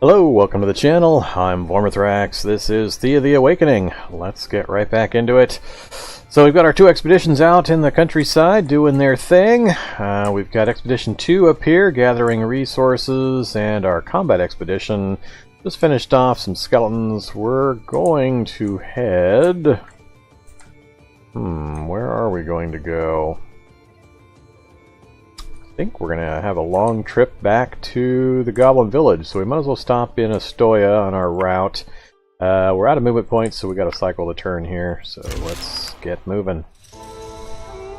Hello, welcome to the channel. I'm Vormithrax. This is Thea the Awakening. Let's get right back into it. So we've got our two expeditions out in the countryside doing their thing. We've got Expedition 2 up here gathering resources, and our combat expedition just finished off some skeletons. We're going to head... where are we going to go? I think we're going to have a long trip back to the Goblin Village, so we might as well stop in Astoya on our route. We're out of movement points, so we got to cycle the turn here, so let's get moving.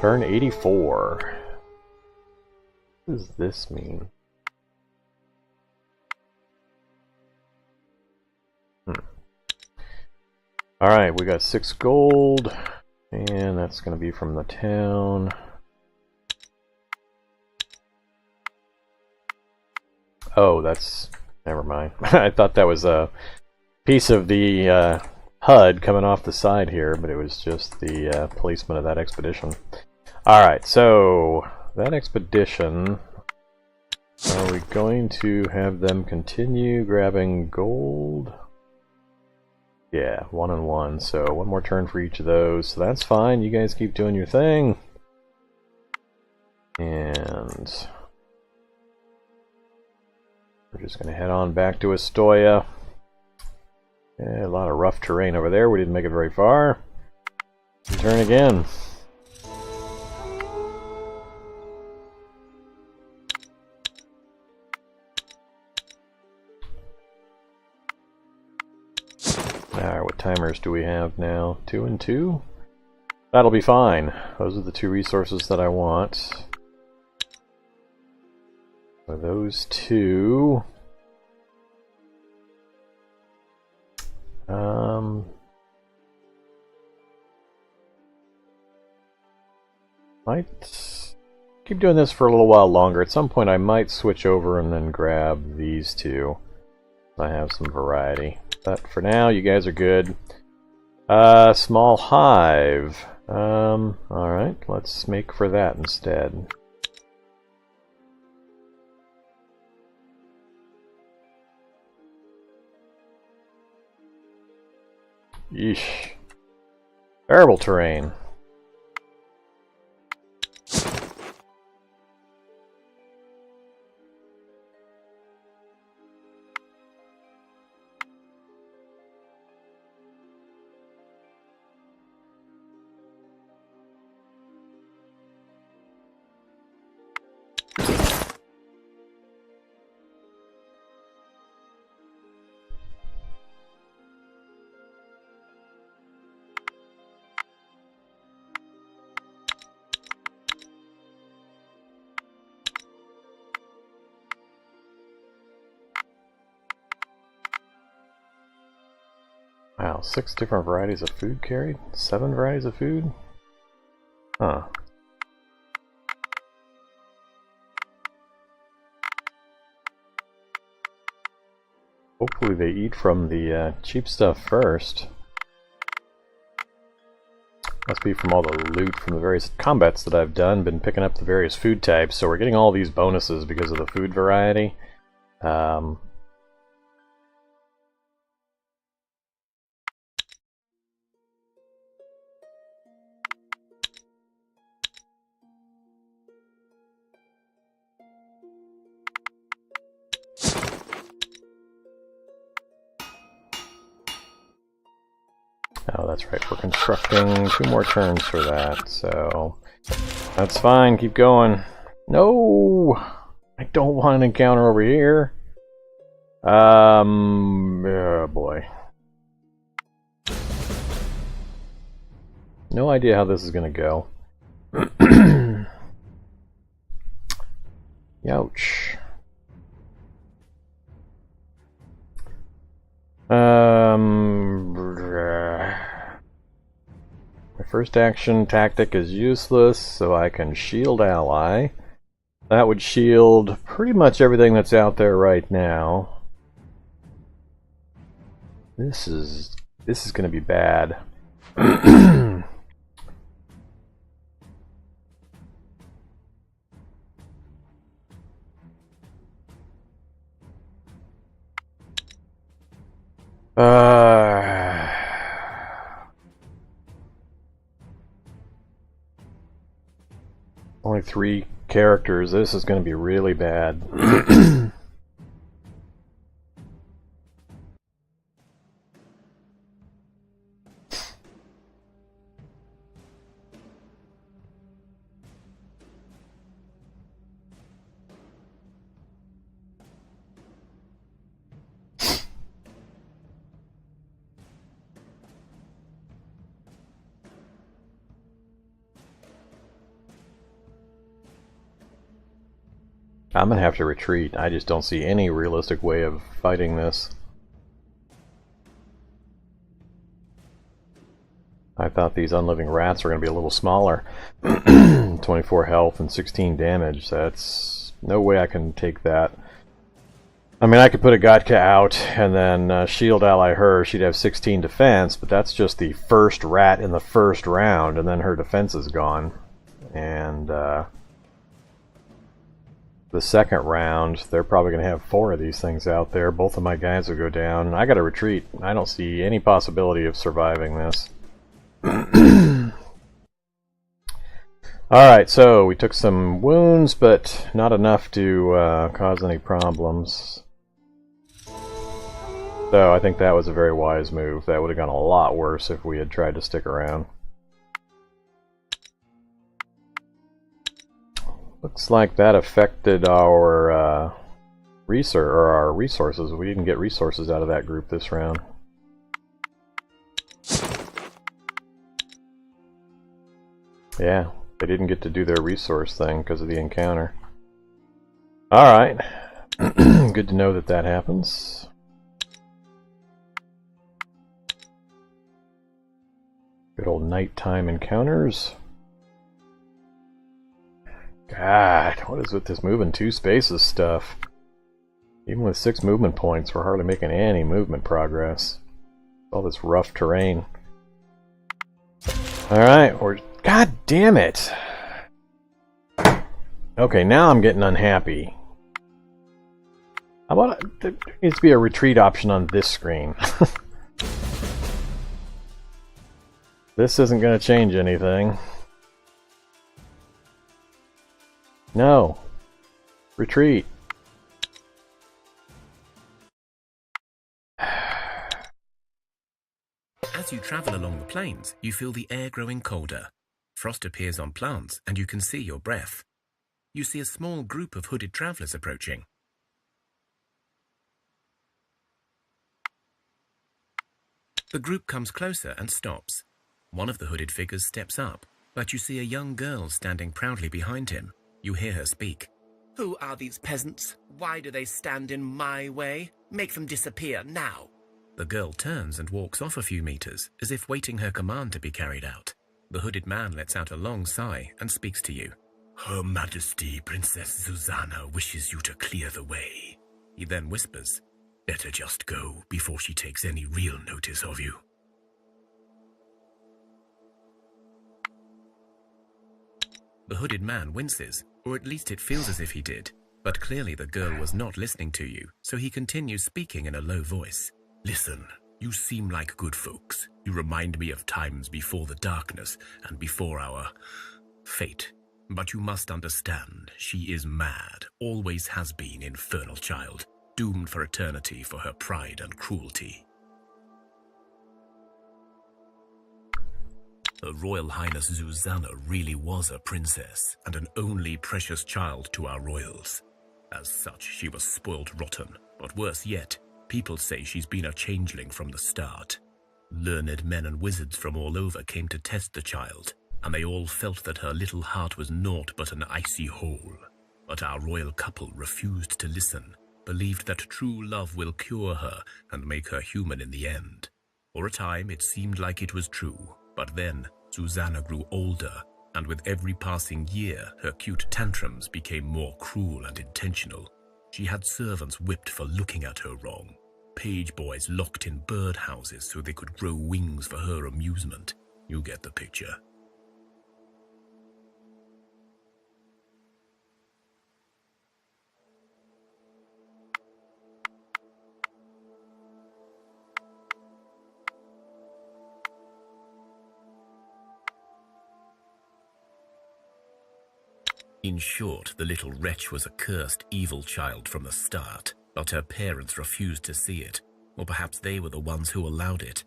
Turn 84. What does this mean? Alright, we got 6 gold, and that's going to be from the town. Oh, that's... never mind. I thought that was a piece of the HUD coming off the side here, but it was just the placement of that expedition. Alright, so that expedition, are we going to have them continue grabbing gold? Yeah, 1 and 1, so one more turn for each of those, so that's fine. You guys keep doing your thing. And... we're just going to head on back to Astoya. Yeah, a lot of rough terrain over there. We didn't make it very far. Turn again. Alright, what timers do we have now? 2 and 2? That'll be fine. Those are the 2 resources that I want. For those 2, might keep doing this for a little while longer. At some point I might switch over and then grab these 2. I have some variety. But for now, you guys are good. Small hive. Alright, let's make for that instead. Yeesh. Terrible terrain. Wow, 6 different varieties of food carried? 7 varieties of food? Huh. Hopefully they eat from the cheap stuff first. Must be from all the loot from the various combats that I've done. Been picking up the various food types, so we're getting all these bonuses because of the food variety. Oh, that's right, we're constructing 2 more turns for that, so that's fine, keep going. No! I don't want an encounter over here. Oh boy. No idea how this is gonna go. Youch. My first action tactic is useless, so I can shield ally. That would shield pretty much everything that's out there right now. This is going to be bad. Only 3 characters. This is going to be really bad. I'm gonna have to retreat. I just don't see any realistic way of fighting this. I thought these unliving rats were gonna be a little smaller. 24 health and 16 damage. That's no way I can take that. I mean, I could put a Godka out and then shield ally her. She'd have 16 defense, but that's just the first rat in the first round, and then her defense is gone. And the second round, they're probably going to have 4 of these things out there. Both of my guys will go down. I got to retreat. I don't see any possibility of surviving this. Alright, so we took some wounds, but not enough to cause any problems. So I think that was a very wise move. That would have gone a lot worse if we had tried to stick around. Looks like that affected our resources. We didn't get resources out of that group this round. Yeah, they didn't get to do their resource thing because of the encounter. Alright. Good to know that that happens. Good old nighttime encounters. God, what is with this moving 2 spaces stuff? Even with 6 movement points, we're hardly making any movement progress. All this rough terrain. Alright, God damn it! Okay, now I'm getting unhappy. How about there needs to be a retreat option on this screen. This isn't going to change anything. No. Retreat. As you travel along the plains, you feel the air growing colder. Frost appears on plants, and you can see your breath. You see a small group of hooded travelers approaching. The group comes closer and stops. One of the hooded figures steps up, but you see a young girl standing proudly behind him. You hear her speak. "Who are these peasants? Why do they stand in my way? Make them disappear now." The girl turns and walks off a few meters, as if waiting her command to be carried out. The hooded man lets out a long sigh and speaks to you. "Her Majesty, Princess Susanna, wishes you to clear the way." He then whispers, "Better just go before she takes any real notice of you." The hooded man winces, or at least it feels as if he did, but clearly the girl was not listening to you, so he continues speaking in a low voice. "Listen, you seem like good folks. You remind me of times before the darkness and before our fate. But you must understand, she is mad, always has been, infernal child, doomed for eternity for her pride and cruelty. Her Royal Highness Susanna really was a princess and an only precious child to our royals. As such, she was spoilt rotten, but worse yet, people say she's been a changeling from the start. Learned men and wizards from all over came to test the child, and they all felt that her little heart was naught but an icy hole. But our royal couple refused to listen, believed that true love will cure her and make her human in the end. For a time it seemed like it was true, but then Susanna grew older, and with every passing year her cute tantrums became more cruel and intentional. She had servants whipped for looking at her wrong, page boys locked in birdhouses so they could grow wings for her amusement. You get the picture. In short, the little wretch was a cursed, evil child from the start, but her parents refused to see it, or perhaps they were the ones who allowed it.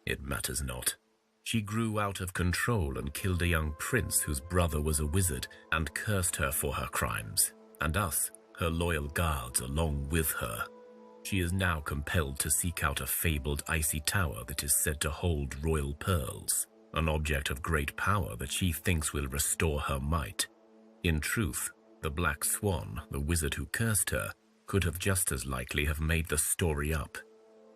It matters not. She grew out of control and killed a young prince whose brother was a wizard and cursed her for her crimes, and us, her loyal guards, along with her. She is now compelled to seek out a fabled icy tower that is said to hold royal pearls, an object of great power that she thinks will restore her might. In truth, the Black Swan, the wizard who cursed her, could have just as likely have made the story up.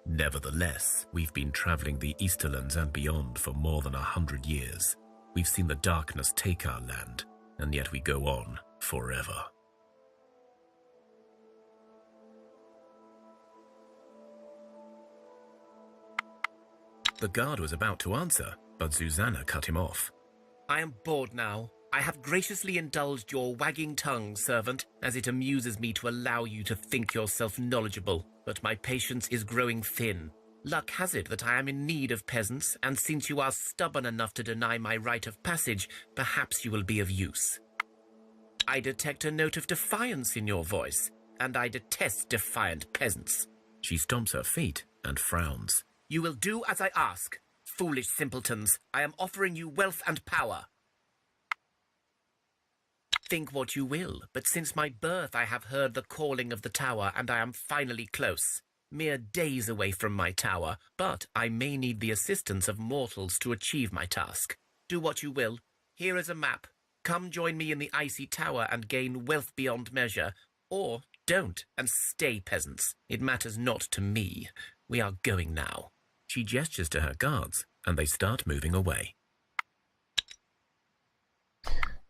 Nevertheless, we've been traveling the Easterlands and beyond for more than 100 years. We've seen the darkness take our land, and yet we go on forever. The guard was about to answer, but Susanna cut him off. I am bored now. I have graciously indulged your wagging tongue, servant, as it amuses me to allow you to think yourself knowledgeable, but my patience is growing thin. Luck has it that I am in need of peasants, and since you are stubborn enough to deny my right of passage, perhaps you will be of use. I detect a note of defiance in your voice, and I detest defiant peasants. She stomps her feet and frowns. You will do as I ask. Foolish simpletons, I am offering you wealth and power. Think what you will, but since my birth I have heard the calling of the tower, and I am finally close. Mere days away from my tower, but I may need the assistance of mortals to achieve my task. Do what you will. Here is a map. Come join me in the icy tower and gain wealth beyond measure. Or don't, and stay, peasants. It matters not to me. We are going now. She gestures to her guards, and they start moving away.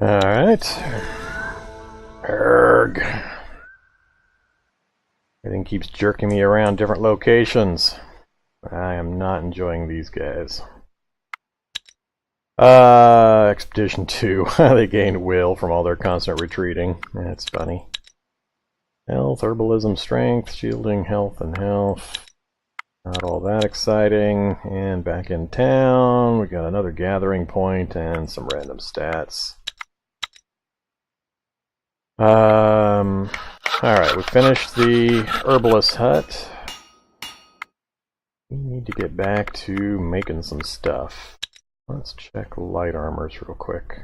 Alright. Erg. Everything keeps jerking me around different locations. I am not enjoying these guys. Expedition 2. They gain will from all their constant retreating. That's funny. Health, herbalism, strength, shielding, health, and health. Not all that exciting. And back in town, we got another gathering point and some random stats. Alright, we finished the herbalist hut. We need to get back to making some stuff. Let's check light armors real quick.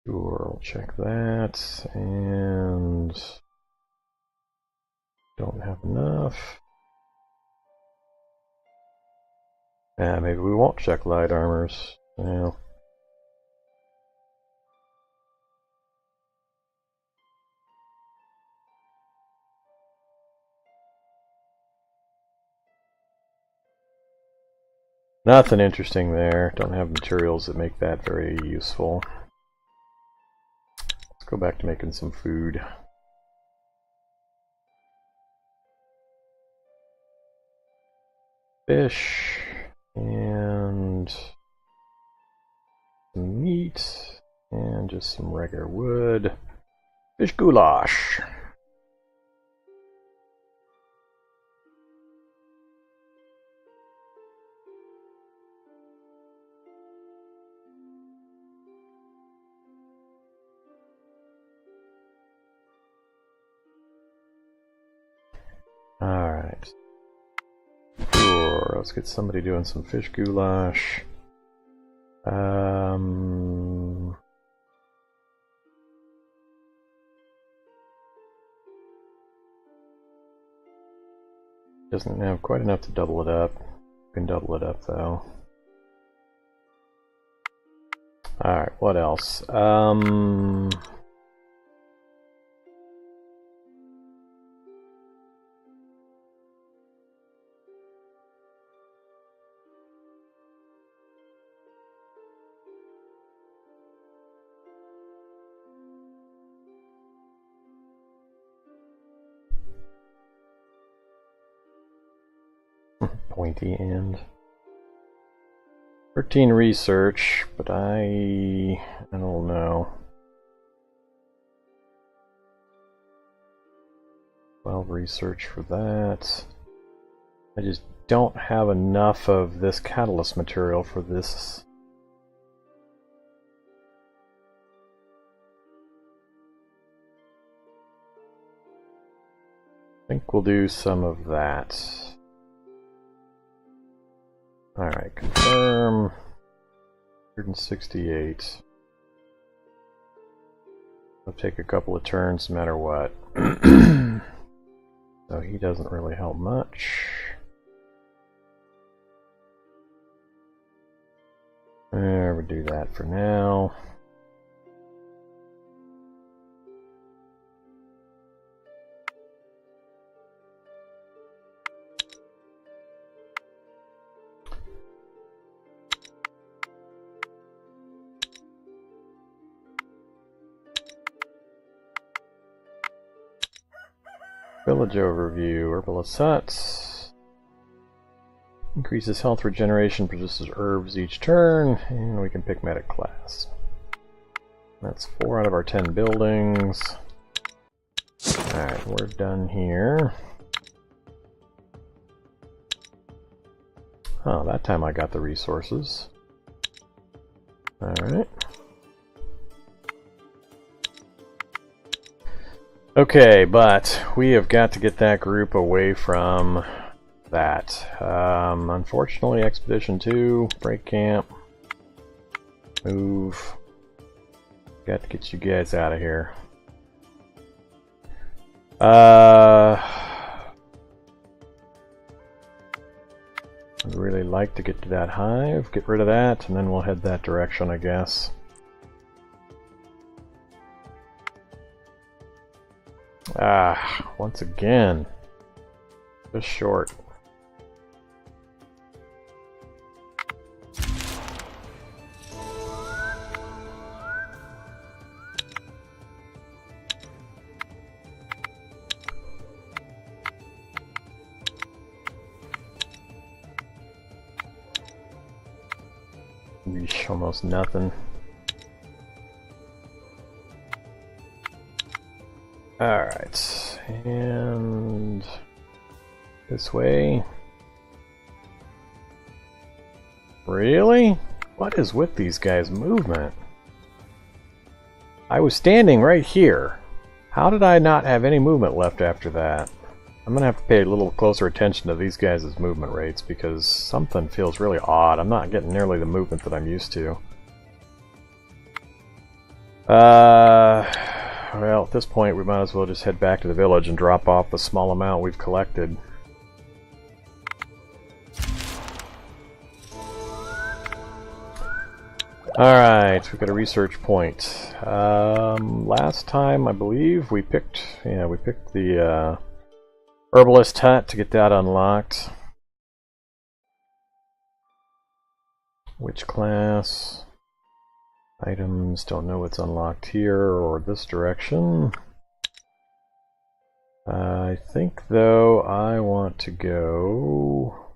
Sure, we'll check that, and don't have enough. Yeah, maybe we won't check light armors. Yeah. Nothing interesting there. Don't have materials that make that very useful. Let's go back to making some food. Fish and some meat and just some regular wood. Fish goulash. Alright. Sure, let's get somebody doing some fish goulash. Doesn't have quite enough to double it up. Can double it up though. Alright, what else? Pointy end. 13 research, but I don't know. 12 research for that. I just don't have enough of this catalyst material for this. think we'll do some of that. Alright, confirm. 168. I'll take a couple of turns no matter what. So he doesn't really help much. We'll do that for now. Village overview. Herbalist huts. Increases health regeneration, produces herbs each turn, and we can pick medic class. That's 4 out of our 10 buildings. Alright, we're done here. Oh, that time I got the resources. Alright. Okay, but we have got to get that group away from that. Unfortunately, Expedition 2, break camp, move. Got to get you guys out of here. I'd really like to get to that hive, get rid of that, and then we'll head that direction, I guess. Once again, just short. Yeesh, almost nothing. Alright, and this way. Really? What is with these guys' movement? I was standing right here. How did I not have any movement left after that? I'm gonna have to pay a little closer attention to these guys' movement rates because something feels really odd. I'm not getting nearly the movement that I'm used to. Well, at this point we might as well just head back to the village and drop off the small amount we've collected. Alright, we've got a research point. Last time I believe we picked the herbalist hut to get that unlocked. Which class? Items, don't know what's unlocked here or this direction. I think though I want to go...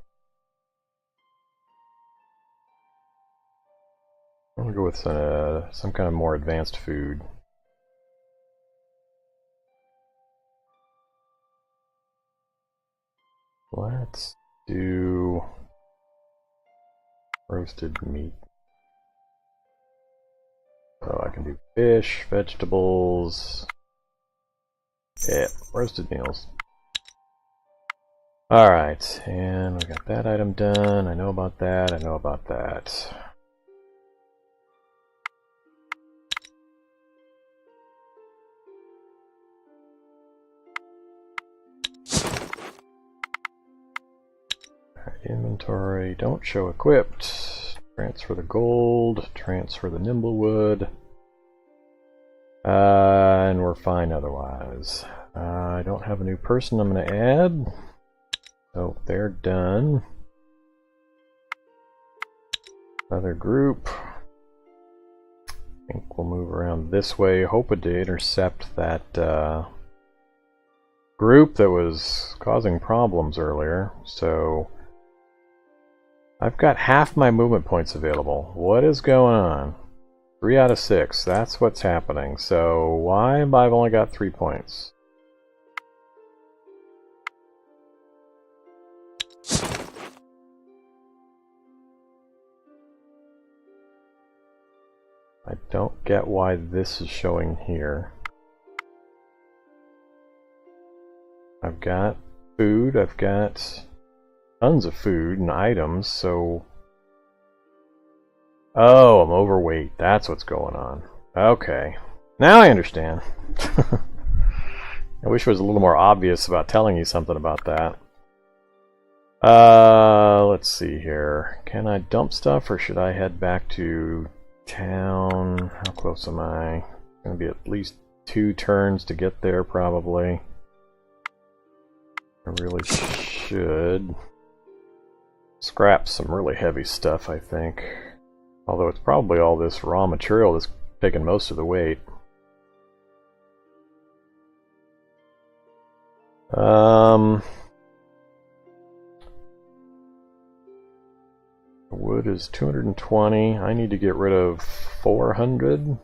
I'm going to go with some kind of more advanced food. Let's do roasted meat. So I can do fish, vegetables. Yeah, roasted meals. Alright, and we got that item done. I know about that, I know about that. Inventory, don't show equipped. Transfer the gold, transfer the nimblewood. And we're fine otherwise. I don't have a new person I'm going to add. So they're done. Another group. I think we'll move around this way, hoping to intercept that group that was causing problems earlier. So I've got half my movement points available. What is going on? 3 out of 6. That's what's happening. So why have I only got 3 points? I don't get why this is showing here. I've got food, I've got tons of food and items, so... Oh, I'm overweight. That's what's going on. Okay. Now I understand. I wish it was a little more obvious about telling you something about that. Let's see here. Can I dump stuff or should I head back to town? How close am I? Gonna be at least 2 turns to get there, probably. I really should scrap some really heavy stuff, I think. Although it's probably all this raw material that's taking most of the weight. Wood is 220. I need to get rid of 400.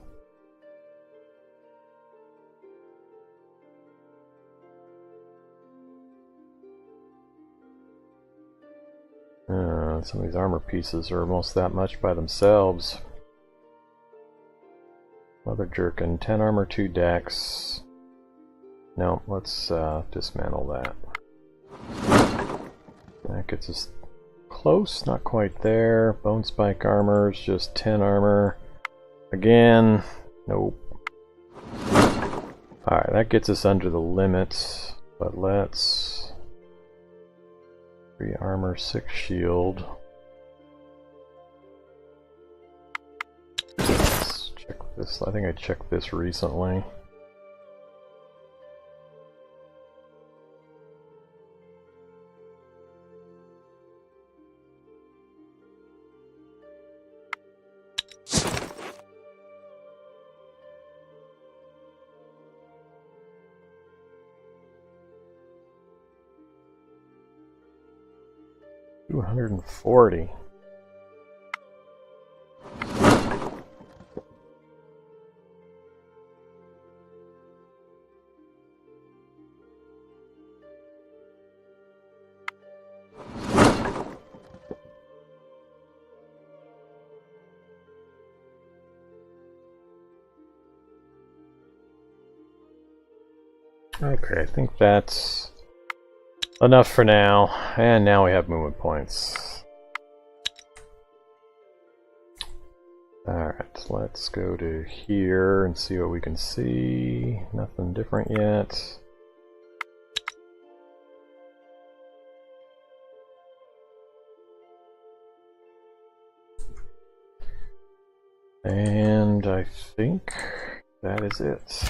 Some of these armor pieces are almost that much by themselves. Leather jerkin, 10 armor, 2 dex. No, let's dismantle that. That gets us close, not quite there. Bone spike armor is just 10 armor. Again, nope. Alright, that gets us under the limit, but let's... 3 armor, 6 shield. Let's check this. I think I checked this recently. $240. Okay, I think that's enough for now, and now we have movement points. Alright, let's go to here and see what we can see. Nothing different yet. And I think that is it.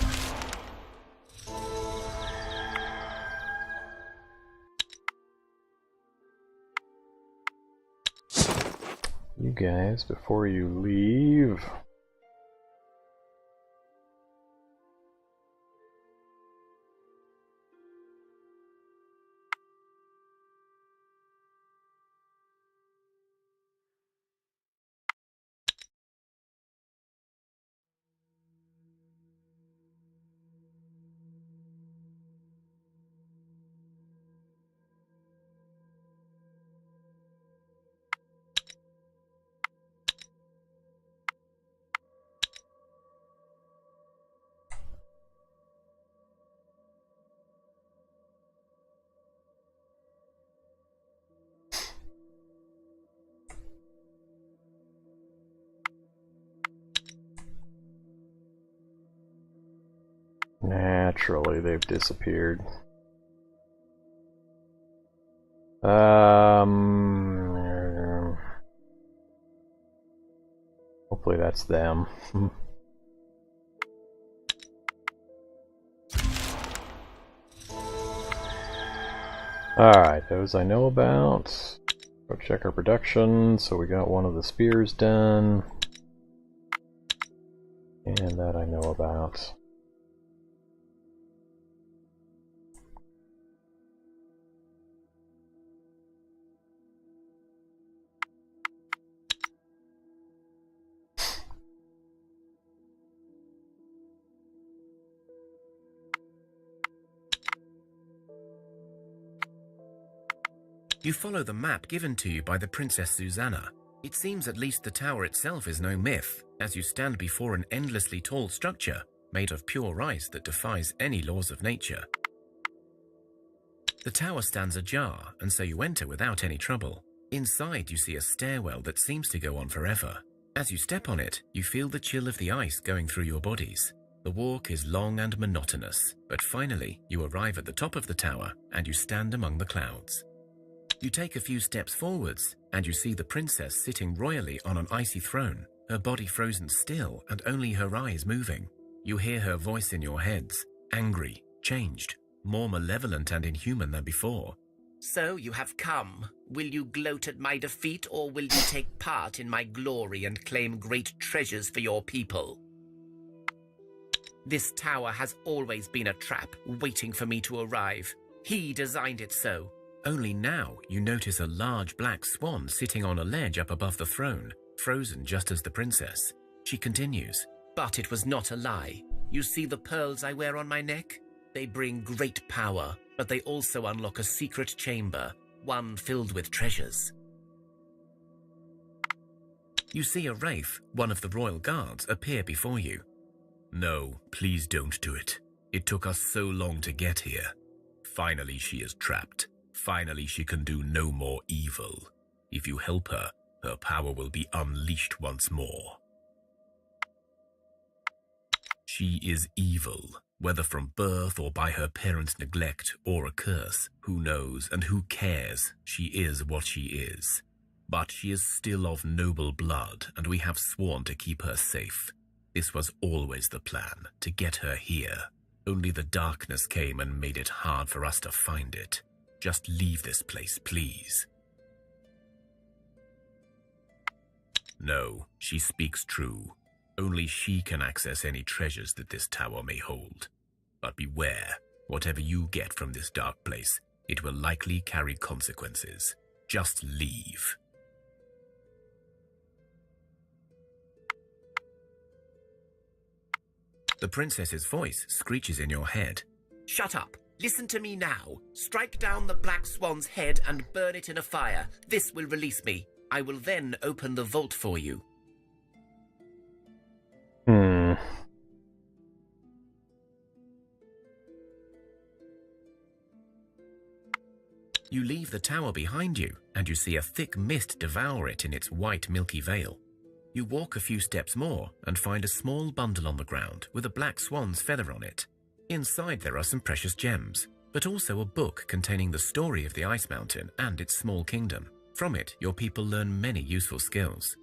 You guys, before you leave, naturally they've disappeared. Hopefully that's them. Alright, those I know about. Go check our production. So we got one of the spears done. And that I know about. You follow the map given to you by the Princess Susanna. It seems at least the tower itself is no myth, as you stand before an endlessly tall structure made of pure ice that defies any laws of nature. The tower stands ajar, and so you enter without any trouble. Inside, you see a stairwell that seems to go on forever. As you step on it, you feel the chill of the ice going through your bodies. The walk is long and monotonous, but finally, you arrive at the top of the tower, and you stand among the clouds. You take a few steps forwards, and you see the princess sitting royally on an icy throne, her body frozen still and only her eyes moving. You hear her voice in your heads, angry, changed, more malevolent and inhuman than before. So you have come. Will you gloat at my defeat, or will you take part in my glory and claim great treasures for your people? This tower has always been a trap, waiting for me to arrive. He designed it so. Only now you notice a large black swan sitting on a ledge up above the throne, frozen just as the princess. She continues. But it was not a lie. You see the pearls I wear on my neck? They bring great power, but they also unlock a secret chamber, one filled with treasures. You see a wraith, one of the royal guards, appear before you. No, please don't do it. It took us so long to get here. Finally she is trapped. Finally she can do no more evil. If you help her, her power will be unleashed once more. She is evil, whether from birth or by her parents' neglect or a curse. Who knows and who cares? She is what she is. But she is still of noble blood, and we have sworn to keep her safe. This was always the plan, to get her here. Only the darkness came and made it hard for us to find it. Just leave this place, please. No, she speaks true. Only she can access any treasures that this tower may hold. But beware, whatever you get from this dark place, it will likely carry consequences. Just leave. The princess's voice screeches in your head. Shut up. Listen to me now. Strike down the black swan's head and burn it in a fire. This will release me. I will then open the vault for you. You leave the tower behind you, and you see a thick mist devour it in its white milky veil. You walk a few steps more and find a small bundle on the ground with a black swan's feather on it. Inside there are some precious gems, but also a book containing the story of the Ice Mountain and its small kingdom. From it, your people learn many useful skills.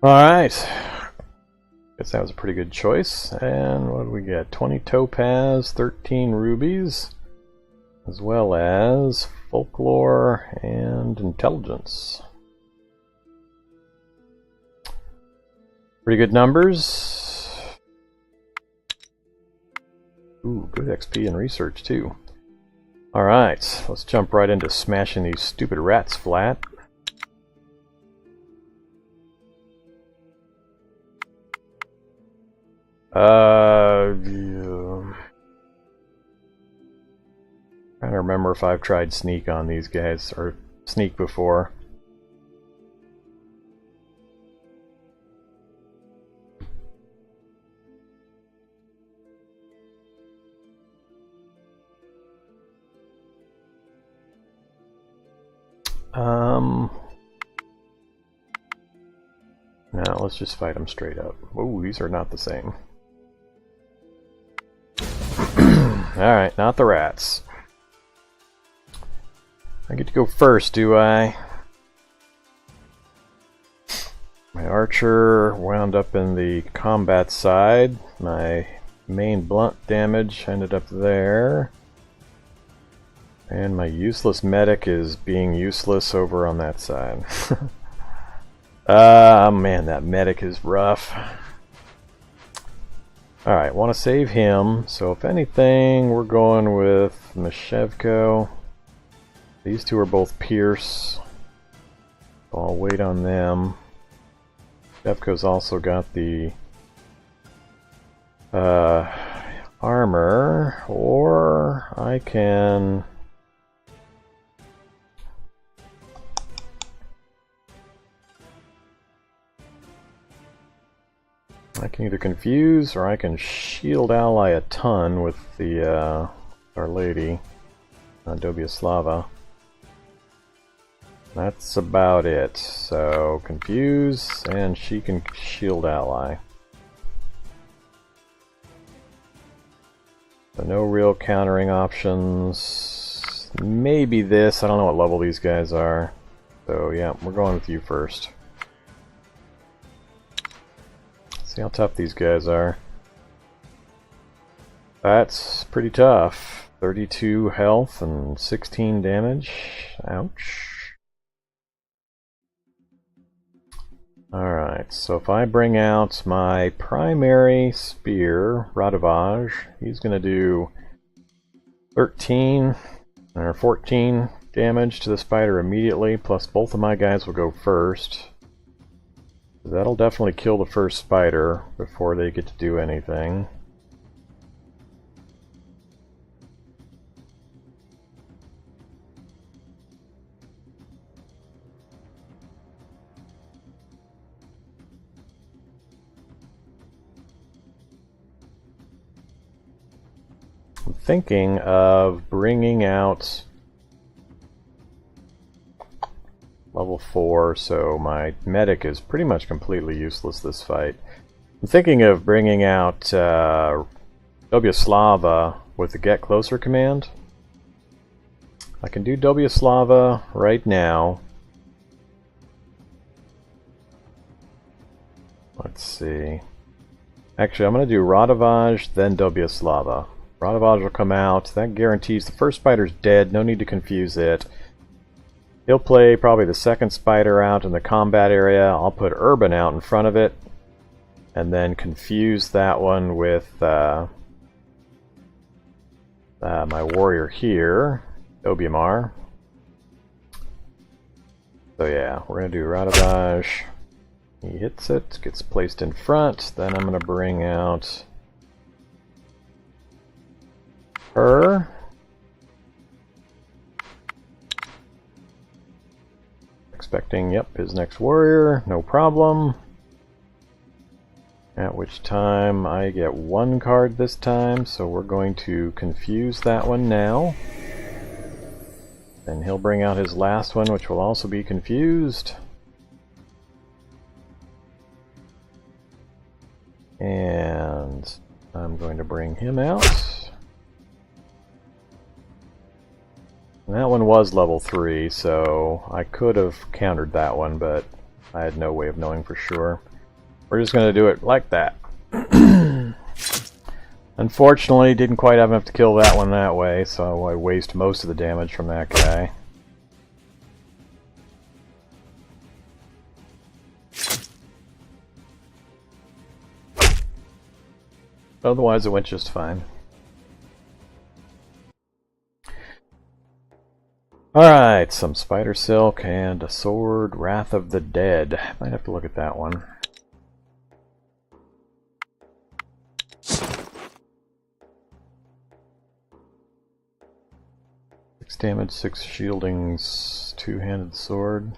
Alright. Guess that was a pretty good choice. And what do we get? 20 topaz, 13 rubies, as well as folklore and intelligence. Pretty good numbers. Ooh, good XP and research too. Alright, let's jump right into smashing these stupid rats flat. Yeah. Trying to remember if I've tried sneak on these guys, or sneak before. No, let's just fight them straight up. Ooh, these are not the same. Alright, not the rats. I get to go first, do I? My archer wound up in the combat side. My main blunt damage ended up there. And my useless medic is being useless over on that side. Man, that medic is rough. Alright, want to save him. So if anything, we're going with Meshevko. These two are both Pierce. So I'll wait on them. Meshevko's also got the armor. Or I can... I can either confuse or I can shield ally a ton with the Our Lady. Dobioslava. That's about it. So confuse, and she can shield ally. So no real countering options. Maybe this. I don't know what level these guys are. So yeah, we're going with you first. See how tough these guys are. That's pretty tough. 32 health and 16 damage. Ouch. Alright, so if I bring out my primary spear, Radavage, he's going to do 13 or 14 damage to the spider immediately, plus both of my guys will go first. That'll definitely kill the first spider before they get to do anything. I'm thinking of bringing out level 4, so my medic is pretty much completely useless this fight. I'm thinking of bringing out Dobioslava with the Get Closer command. I can do Dobioslava right now. Let's see. Actually, I'm going to do Radavage, then Dobioslava. Radavage will come out. That guarantees the first spider's dead. No need to confuse it. He'll play probably the second spider out in the combat area. I'll put Urban out in front of it. And then confuse that one with my warrior here, Obiamar. So yeah, we're going to do Radavage. He hits it, gets placed in front. Then I'm going to bring out her. Expecting, yep, his next warrior, no problem. At which time I get one card this time, so we're going to confuse that one now. Then he'll bring out his last one, which will also be confused. And I'm going to bring him out. And that one was level 3, so I could have countered that one, but I had no way of knowing for sure. We're just going to do it like that. Unfortunately, didn't quite have enough to kill that one that way, so I waste most of the damage from that guy. Otherwise, it went just fine. Alright, some spider silk and a sword, Wrath of the Dead. Might have to look at that one. Six damage, 6 shieldings, two-handed sword.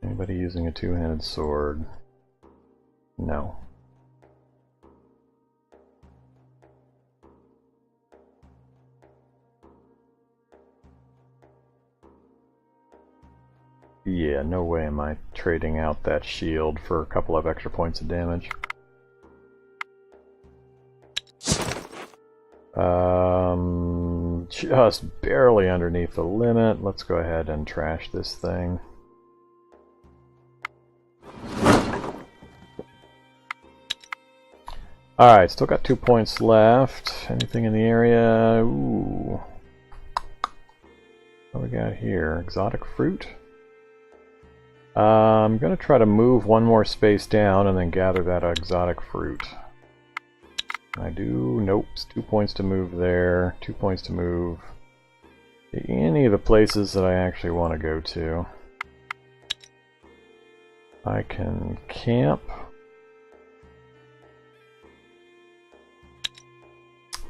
Anybody using a two-handed sword? No. Yeah, no way am I trading out that shield for a couple of extra points of damage. Just barely underneath the limit. Let's go ahead and trash this thing. Alright, still got 2 points left. Anything in the area? Ooh. What do we got here? Exotic fruit? I'm going to try to move one more space down and then gather that exotic fruit. I do. Nope. It's 2 points to move there. 2 points to move to any of the places that I actually want to go to. I can camp.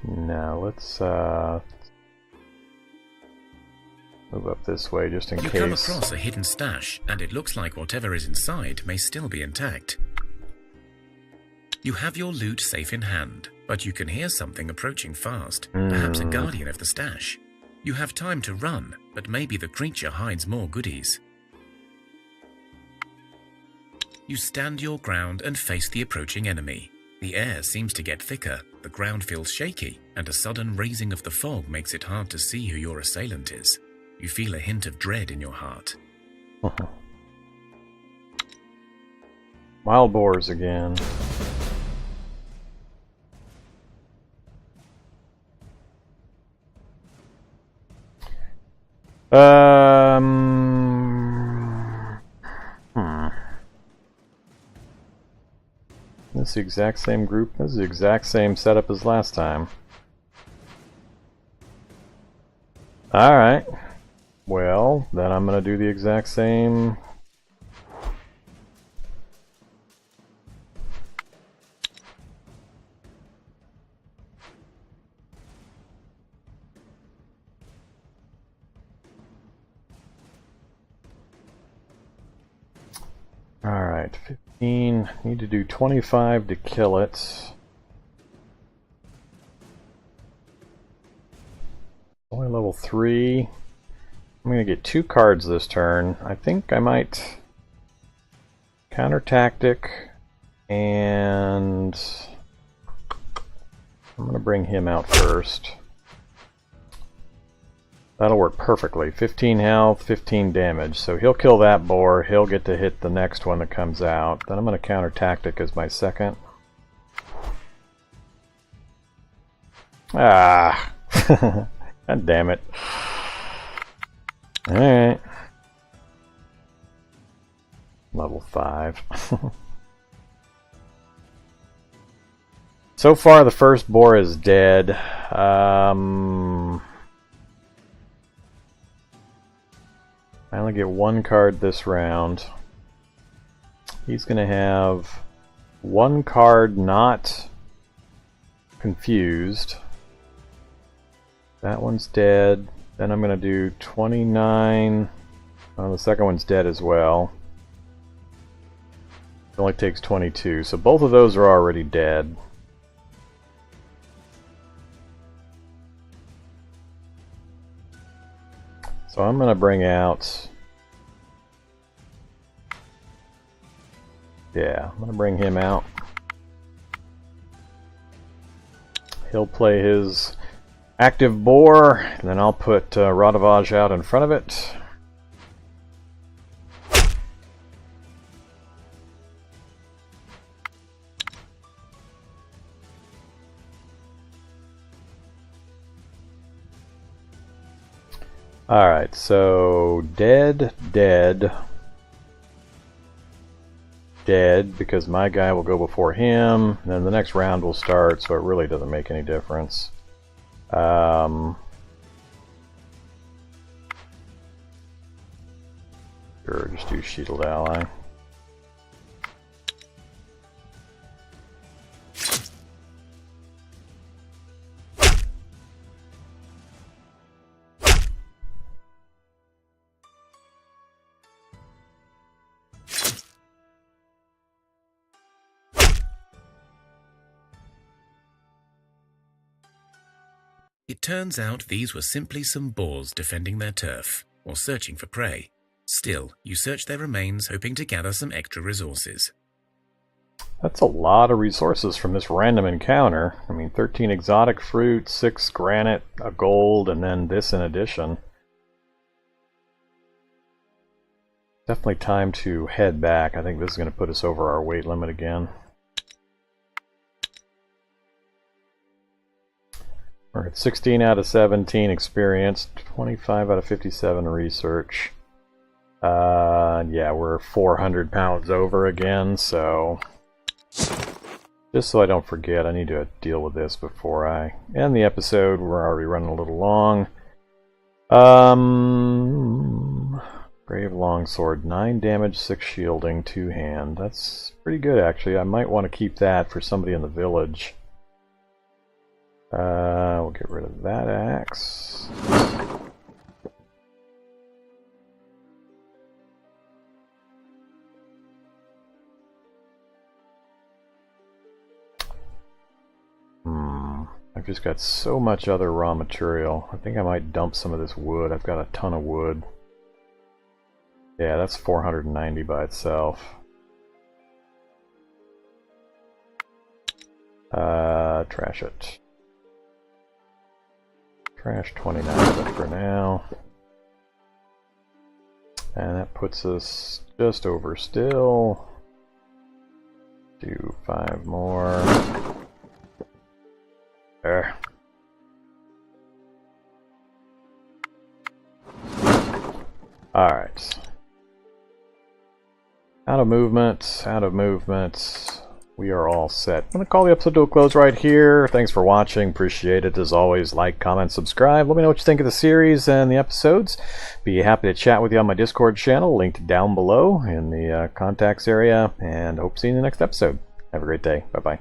Now let's move up this way just in case. You come across a hidden stash, and it looks like whatever is inside may still be intact. You have your loot safe in hand, but you can hear something approaching fast, perhaps a guardian of the stash. You have time to run, but maybe the creature hides more goodies. You stand your ground and face the approaching enemy. The air seems to get thicker, the ground feels shaky, and a sudden raising of the fog makes it hard to see who your assailant is. You feel a hint of dread in your heart. Wild boars again. This is the exact same group. This is the exact same setup as last time. Alright. Well, then I'm going to do the exact same. Alright, 15. Need to do 25 to kill it. Only level 3. I'm going to get 2 cards this turn. I think I might counter tactic, and I'm going to bring him out first. That'll work perfectly. 15 health, 15 damage. So he'll kill that boar. He'll get to hit the next one that comes out. Then I'm going to counter tactic as my second. Ah! God damn it. Alright. Level 5. So far the first boar is dead. I only get 1 card this round. He's going to have 1 card not confused. That one's dead. Then I'm going to do 29. Oh, the second one's dead as well. It only takes 22. So both of those are already dead. So I'm going to bring out... Yeah, I'm going to bring him out. He'll play his active boar, and then I'll put Radavage out in front of it. Alright, so dead, dead, dead, because my guy will go before him, and then the next round will start, so it really doesn't make any difference. Sure, just do Shield Ally. It turns out these were simply some boars defending their turf, or searching for prey. Still, you search their remains, hoping to gather some extra resources. That's a lot of resources from this random encounter. I mean, 13 exotic fruit, 6 granite, a gold, and then this in addition. Definitely time to head back. I think this is going to put us over our weight limit again. We're at 16 out of 17 experience, 25 out of 57 research. Yeah, we're 400 pounds over again, so... Just so I don't forget, I need to deal with this before I end the episode. We're already running a little long. Brave Longsword, 9 damage, 6 shielding, 2 hand. That's pretty good, actually. I might want to keep that for somebody in the village. We'll get rid of that axe. I've just got so much other raw material. I think I might dump some of this wood. I've got a ton of wood. Yeah, that's 490 by itself. Trash it. Trash 29 of it for now. And that puts us just over still. Do 5 more. There. Alright. Out of movement, out of movement. We are all set. I'm going to call the episode to a close right here. Thanks for watching. Appreciate it. As always, like, comment, subscribe. Let me know what you think of the series and the episodes. Be happy to chat with you on my Discord channel, linked down below in the contacts area. And hope to see you in the next episode. Have a great day. Bye-bye.